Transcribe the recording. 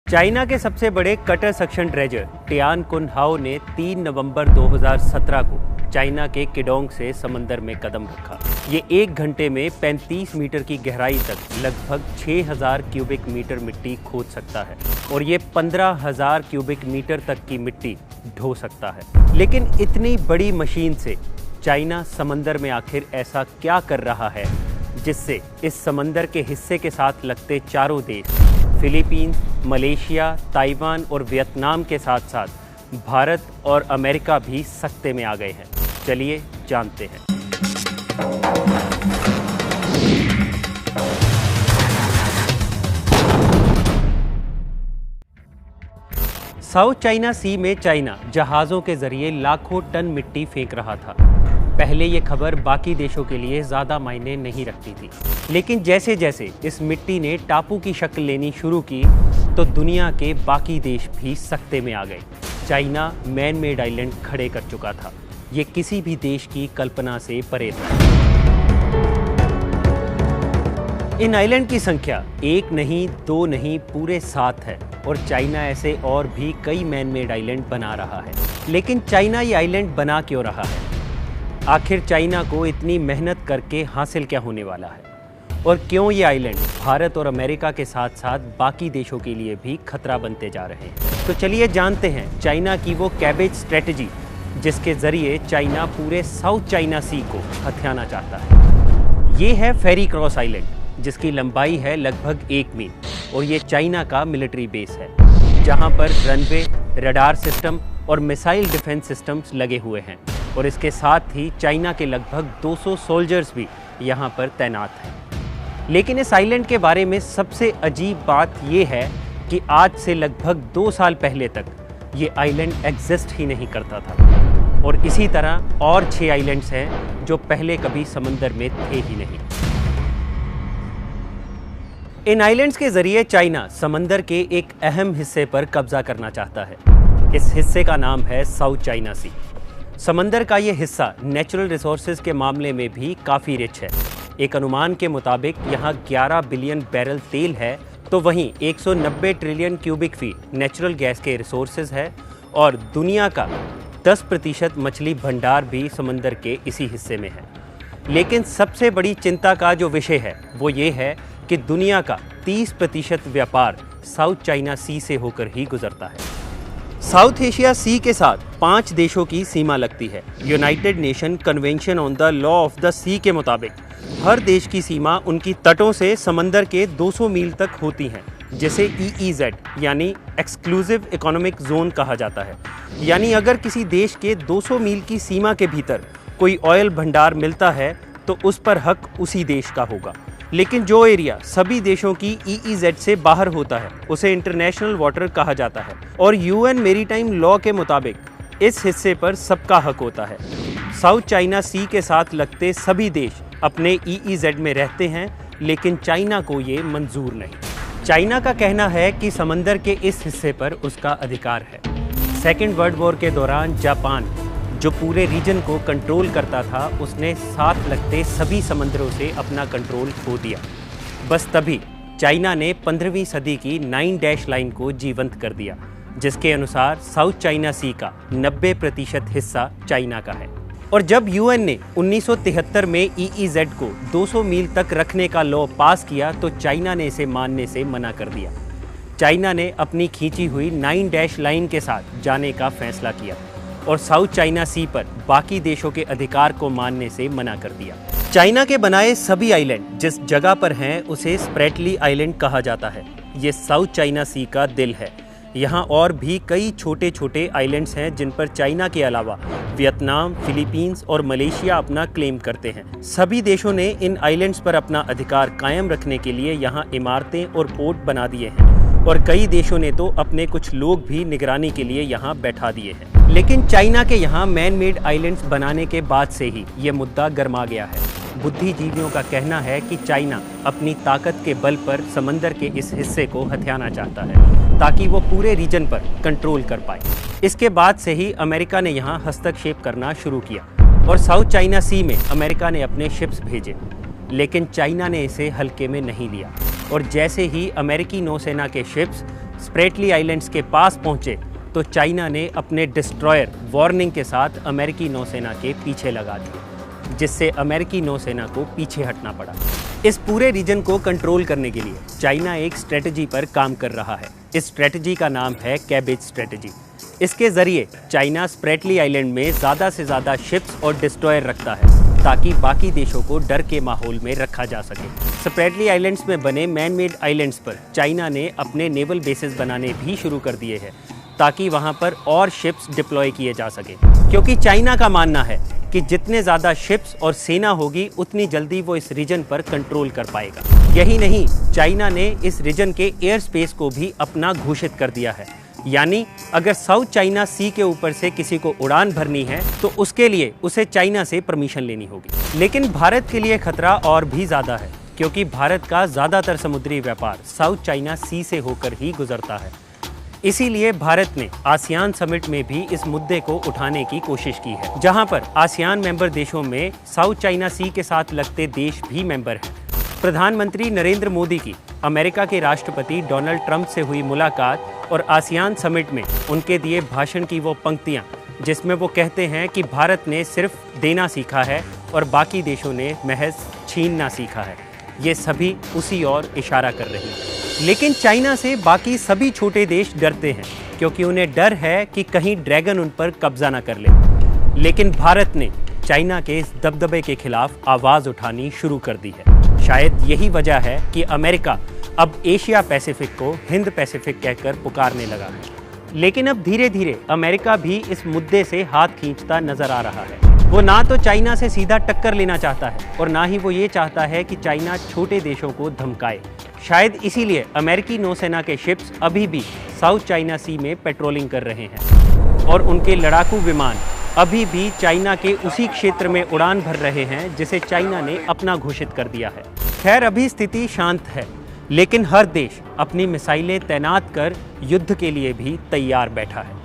China के सबसे बड़े कटर सक्शन ड्रेजर टियानकुन हाओ ने 3 नवंबर 2017 को चाइना के किडोंग से समंदर में कदम रखा। ये 1 घंटे में 35 मीटर की गहराई तक लगभग 6000 क्यूबिक मीटर मिट्टी खोद सकता है और ये 15,000 क्यूबिक मीटर तक की मिट्टी ढो सकता है। लेकिन इतनी बड़ी मशीन से चाइना समंदर में आखिर ऐसा क्या कर रहा है जिससे इस समंदर के हिस्से के साथ लगते चारों देश फिलीपींस, मलेशिया, ताइवान और वियतनाम के साथ साथ भारत और अमेरिका भी सख्ते में आ गए हैं। चलिए जानते हैं। साउथ चाइना सी में चाइना जहाज़ों के जरिए लाखों टन मिट्टी फेंक रहा था। पहले ये खबर बाकी देशों के लिए ज़्यादा मायने नहीं रखती थी, लेकिन जैसे जैसे इस मिट्टी ने टापू की शक्ल लेनी शुरू की तो दुनिया के बाकी देश भी सख्ते में आ गए। चाइना मैन मेड आइलैंड खड़े कर चुका था। ये किसी भी देश की कल्पना से परे था। इन आइलैंड की संख्या 1 नहीं, 2 नहीं, पूरे 7 है और चाइना ऐसे और भी कई मैन मेड आइलैंड बना रहा है। लेकिन चाइना ये आइलैंड बना क्यों रहा है? आखिर चाइना को इतनी मेहनत करके हासिल क्या होने वाला है और क्यों ये आइलैंड भारत और अमेरिका के साथ साथ बाकी देशों के लिए भी खतरा बनते जा रहे हैं? तो चलिए जानते हैं चाइना की वो कैबेज स्ट्रेटजी जिसके जरिए चाइना पूरे साउथ चाइना सी को हथियाना चाहता है। ये है फेरी क्रॉस आइलैंड, जिसकी लंबाई है लगभग 1 मील और ये चाइना का मिलिट्री बेस है जहाँ पर रनवे, रडार सिस्टम और मिसाइल डिफेंस सिस्टम्स लगे हुए हैं और इसके साथ ही चाइना के लगभग 200 सोल्जर्स भी यहाँ पर तैनात हैं। लेकिन इस आइलैंड के बारे में सबसे अजीब बात ये है कि आज से लगभग 2 साल पहले तक ये आइलैंड एग्जिस्ट ही नहीं करता था और इसी तरह और 6 आइलैंड्स हैं जो पहले कभी समंदर में थे ही नहीं। इन आइलैंड्स के जरिए चाइना समंदर के एक अहम हिस्से पर कब्जा करना चाहता है। इस हिस्से का नाम है साउथ चाइना सी। समंदर का ये हिस्सा नेचुरल रिसोर्सेज के मामले में भी काफ़ी रिच है। एक अनुमान के मुताबिक यहाँ 11 बिलियन बैरल तेल है तो वहीं 190 trillion cubic feet natural gas के रिसोर्सेज है और दुनिया का 10% मछली भंडार भी समंदर के इसी हिस्से में है। लेकिन सबसे बड़ी चिंता का जो विषय है वो ये है कि दुनिया का 30% व्यापार साउथ चाइना सी से होकर ही गुजरता है। साउथ एशिया सी के साथ 5 देशों की सीमा लगती है। United Nation Convention on the Law of the Sea के मुताबिक हर देश की सीमा उनकी तटों से समंदर के 200 मील तक होती हैं, जिसे EEZ यानी एक्सक्लूसिव इकोनॉमिक जोन कहा जाता है। यानी अगर किसी देश के 200 मील की सीमा के भीतर कोई ऑयल भंडार मिलता है तो उस पर हक उसी देश का होगा। लेकिन जो एरिया सभी देशों की EEZ से बाहर होता है उसे इंटरनेशनल वाटर कहा जाता है और UN मैरीटाइम लॉ के मुताबिक इस हिस्से पर सबका हक होता है। साउथ चाइना सी के साथ लगते सभी देश अपने EEZ में रहते हैं, लेकिन चाइना को ये मंजूर नहीं। चाइना का कहना है कि समंदर के इस हिस्से पर उसका अधिकार है। सेकेंड वर्ल्ड वॉर के दौरान जापान, जो पूरे रीजन को कंट्रोल करता था, उसने साथ लगते सभी समंदरों से अपना कंट्रोल खो दिया। बस तभी चाइना ने 15वीं सदी की 9 डैश लाइन को जीवंत कर दिया, जिसके अनुसार साउथ चाइना सी का 90% हिस्सा चाइना का है। और जब UN ने 1973 में EEZ को 200 मील तक रखने का लॉ पास किया तो चाइना ने इसे मानने से मना कर दिया। चाइना ने अपनी खींची हुई 9 डैश लाइन के साथ जाने का फैसला किया और साउथ चाइना सी पर बाकी देशों के अधिकार को मानने से मना कर दिया। चाइना के बनाए सभी आइलैंड जिस जगह पर हैं उसे स्प्रेटली आइलैंड कहा जाता है। ये साउथ चाइना सी का दिल है। यहाँ और भी कई छोटे छोटे आइलैंड्स हैं जिन पर चाइना के अलावा वियतनाम, फिलीपींस और मलेशिया अपना क्लेम करते हैं। सभी देशों ने इन आइलैंड्स पर अपना अधिकार कायम रखने के लिए यहाँ इमारतें और पोर्ट बना दिए हैं और कई देशों ने तो अपने कुछ लोग भी निगरानी के लिए यहाँ बैठा दिए हैं। लेकिन चाइना के यहाँ मैन मेड आइलैंड्स बनाने के बाद से ही ये मुद्दा गर्मा गया है। बुद्धिजीवियों का कहना है कि चाइना अपनी ताकत के बल पर समंदर के इस हिस्से को हथियाना चाहता है ताकि वो पूरे रीजन पर कंट्रोल कर पाए। इसके बाद से ही अमेरिका ने यहाँ हस्तक्षेप करना शुरू किया और साउथ चाइना सी में अमेरिका ने अपने शिप्स भेजे, लेकिन चाइना ने इसे हल्के में नहीं लिया और जैसे ही अमेरिकी नौसेना के शिप्स स्प्रेटली आइलैंड्स के पास पहुंचे तो चाइना ने अपने डिस्ट्रॉयर वार्निंग के साथ अमेरिकी नौसेना के पीछे लगा दिए, जिससे अमेरिकी नौसेना को पीछे हटना पड़ा। इस पूरे रीजन को कंट्रोल करने के लिए चाइना एक स्ट्रेटजी पर काम कर रहा है। इस स्ट्रेटजी का नाम है कैबेज स्ट्रेटजी। इसके जरिए चाइना स्प्रेटली आइलैंड में ज़्यादा से ज़्यादा शिप्स और डिस्ट्रॉयर रखता है ताकि बाकी देशों को डर के माहौल में रखा जा सके। स्प्रेटली आइलैंड्स में बने मैन मेड आइलैंड्स पर चाइना ने अपने नेवल बेसेस बनाने भी शुरू कर दिए हैं ताकि वहां पर और शिप्स डिप्लॉय किए जा सके, क्योंकि चाइना का मानना है कि जितने ज़्यादा शिप्स और सेना होगी उतनी जल्दी वो इस रीजन पर कंट्रोल कर पाएगा। यही नहीं, चाइना ने इस रीजन के एयर स्पेस को भी अपना घोषित कर दिया है। यानी अगर साउथ चाइना सी के ऊपर से किसी को उड़ान भरनी है तो उसके लिए उसे चाइना से परमिशन लेनी होगी। लेकिन भारत के लिए खतरा और भी ज़्यादा है, क्योंकि भारत का ज़्यादातर समुद्री व्यापार साउथ चाइना सी से होकर ही गुजरता है। इसीलिए भारत ने आसियान समिट में भी इस मुद्दे को उठाने की कोशिश की है, जहां पर आसियान मेंबर देशों में साउथ चाइना सी के साथ लगते देश भी मेंबर हैं। प्रधानमंत्री नरेंद्र मोदी की अमेरिका के राष्ट्रपति डोनाल्ड ट्रंप से हुई मुलाकात और आसियान समिट में उनके दिए भाषण की वो पंक्तियां, जिसमें वो कहते हैं कि भारत ने सिर्फ देना सीखा है और बाकी देशों ने महज छीनना सीखा है, ये सभी उसी ओर इशारा कर रही हैं। लेकिन चाइना से बाकी सभी छोटे देश डरते हैं, क्योंकि उन्हें डर है कि कहीं ड्रैगन उन पर कब्जा न कर ले। लेकिन भारत ने चाइना के इस दबदबे के खिलाफ आवाज़ उठानी शुरू कर दी है। शायद यही वजह है कि अमेरिका अब एशिया पैसिफिक को हिंद पैसिफिक कहकर पुकारने लगा है। लेकिन अब धीरे धीरे अमेरिका भी इस मुद्दे से हाथ खींचता नजर आ रहा है। वो ना तो चाइना से सीधा टक्कर लेना चाहता है और ना ही वो ये चाहता है कि चाइना छोटे देशों को धमकाए। शायद इसीलिए अमेरिकी नौसेना के शिप्स अभी भी साउथ चाइना सी में पेट्रोलिंग कर रहे हैं और उनके लड़ाकू विमान अभी भी चाइना के उसी क्षेत्र में उड़ान भर रहे हैं जिसे चाइना ने अपना घोषित कर दिया है। खैर, अभी स्थिति शांत है, लेकिन हर देश अपनी मिसाइलें तैनात कर युद्ध के लिए भी तैयार बैठा है।